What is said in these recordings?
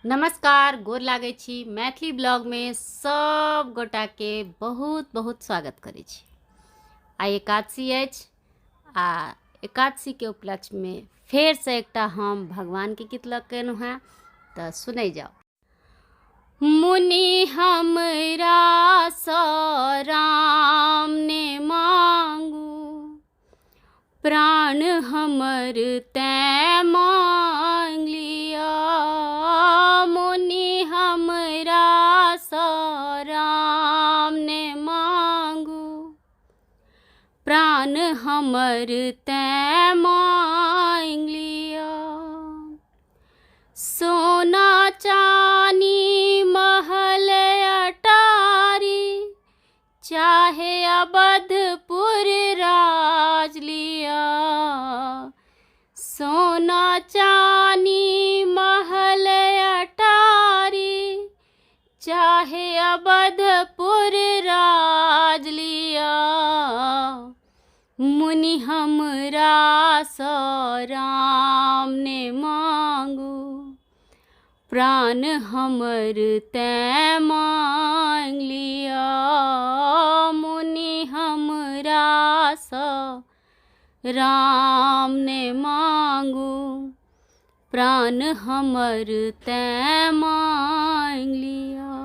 नमस्कार, गोर लागै छी। मैथिली ब्लॉग में सब गोटा के बहुत बहुत स्वागत करै छी। आइ एकादशी अछि आ एकादशी के उपलक्ष्य में फेर से एकटा हम भगवान के गीत लग केलहुँ हैं, तऽ सुनै जाओ। मुनि हमरा सँ राम ने मांगू, प्राण हमर तैं मांग लिया। मुनि हमरा सँ राम ने मांगू, प्राण हमर तैं मांग लिया। सोना चानी महल अटारी, चाहे अवधपुर राज लिया। सोना चानी महल अटारी, चाहे अवधपुर राज लिया। मुनि हमरा सँ राम ने मांगू, प्राण हमर तैं मांग लिया। मुनि हमरा सँ राम ने मांगू, प्राण हमर तैं मांग लिया।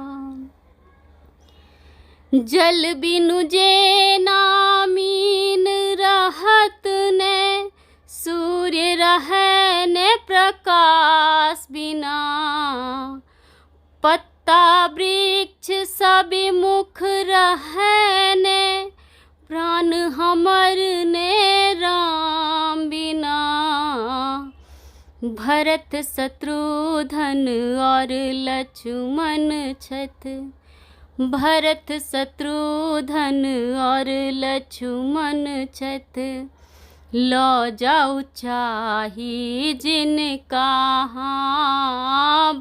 जल बिनु जेना मीन रहत ने, सूर्य रहै ने प्रकाश बिना। पत्ता वृक्ष सब मुख रहै ने, प्राण हमर ने राम बिना। भरत शत्रुघ्न और लक्ष्मण छथि, भरत शत्रुघ्न और लक्ष्मण छथि। लौ जाऊ चाही जिनका,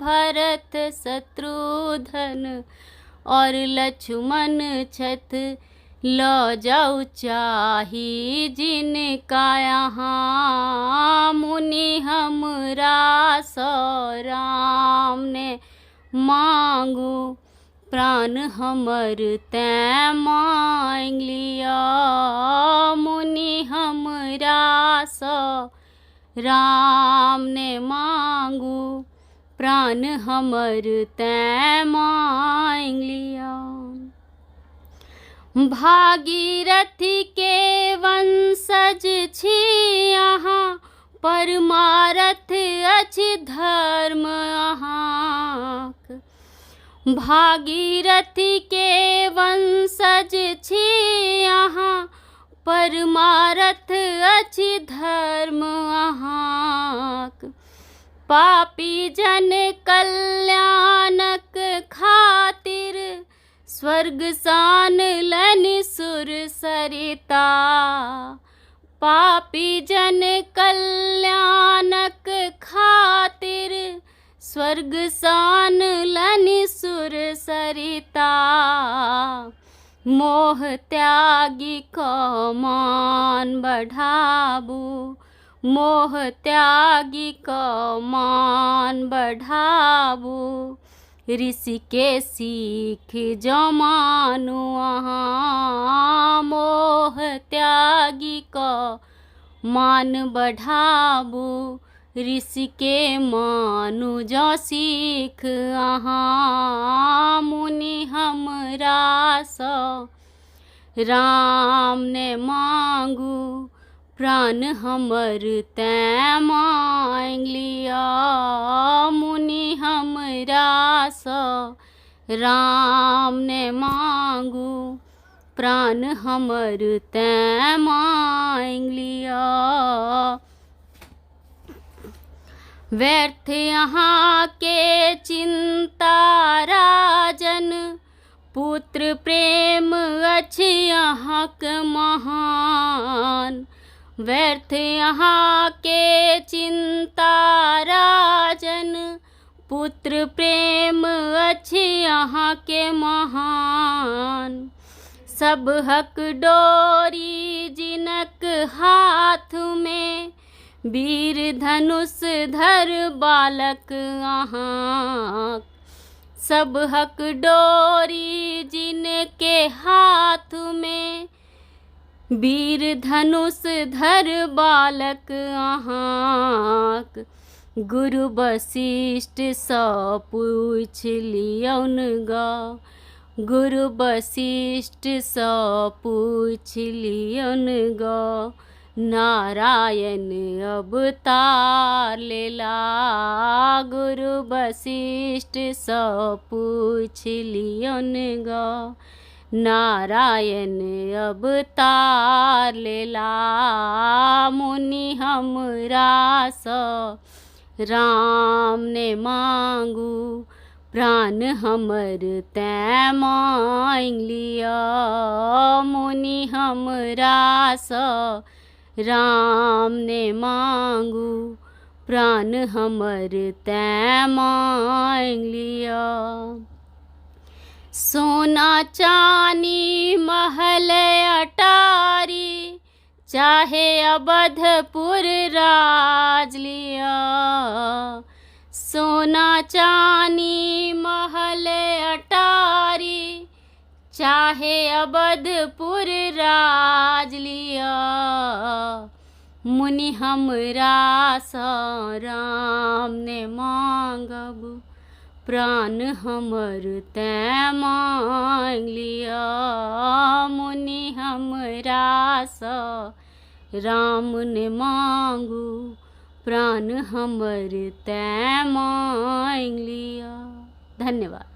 भरत शत्रुघ्न और लक्ष्मण छथि। लौ जाऊ चाही जिनका यहाँ। मुनि हमरा सँ राम ने मांगू, प्राण हमर तैं मांग लिया। मुनि हमरा सँ राम ने मांगू, प्राण हमर तैं मांग लिया। भागीरथी के वंशज छी अहाँ, परमारथ अछि धर्म अहाँक। भागीरथी के वंशज छी अहाँ, परमारथ अछि धर्म अहाँक। पापी जन कल्याणक खातिर, स्वर्ग सानलनि सुर सरिता। पापी जन कल्याणक खातिर, स्वर्ग सानलनि सुर सरिता। मोह त्यागी क मान बढ़ाबू, मोह त्यागी क मान बढ़ाबू। ऋषि के सीख जो मानू अहाँ, मोह त्यागी क मान बढ़ाबू। ऋषि के मानू जो सीख अहाँ। मुनि हमरा सँ राम ने मांगू, प्राण हमर तैं मांग लिया। मुनि हमरा सँ राम ने मांगू, प्राण हमर तैं मांग लिया। व्यर्थ यहाँ के चिंता राजन, पुत्र प्रेम अछि अहाँक महान। व्यर्थ यहाँ के चिंता राजन, पुत्र प्रेम अछि अहाँ के महान। सब हक डोरी जिनक हाथ में, वीर धनुष धर बालक अहाँ, सब हक डोरी जिनके हाथ में। वीर धनुष धर बालक अहाँ, गुरु वशिष्ठ सँ पूछ लियौन ग। गुरु वशिष्ठ सँ पूछ लियौन ग। नारायण अवतार लेला, गुरु वशिष्ठ सँ पूछ लियौन ग। नारायण अवतार लेला, मुनि हमरा सँ राम ने मांगू। प्राण हमर तैं मांग लिया, मुनि हमरा सँ राम ने मांगू। प्राण हमर तैं मांग लिया। सोना चानी महल अटारी, चाहे अवधपुर राज लिया। सोना चानी महल अटारी, चाहे अवधपुर राज लिया। मुनि हमरा सँ राम ने मांगब। प्राण हमर तैं मांग लिया, मुनि हमरा सँ राम ने मांगू। प्राण हमर तैं मांग लिया। धन्यवाद।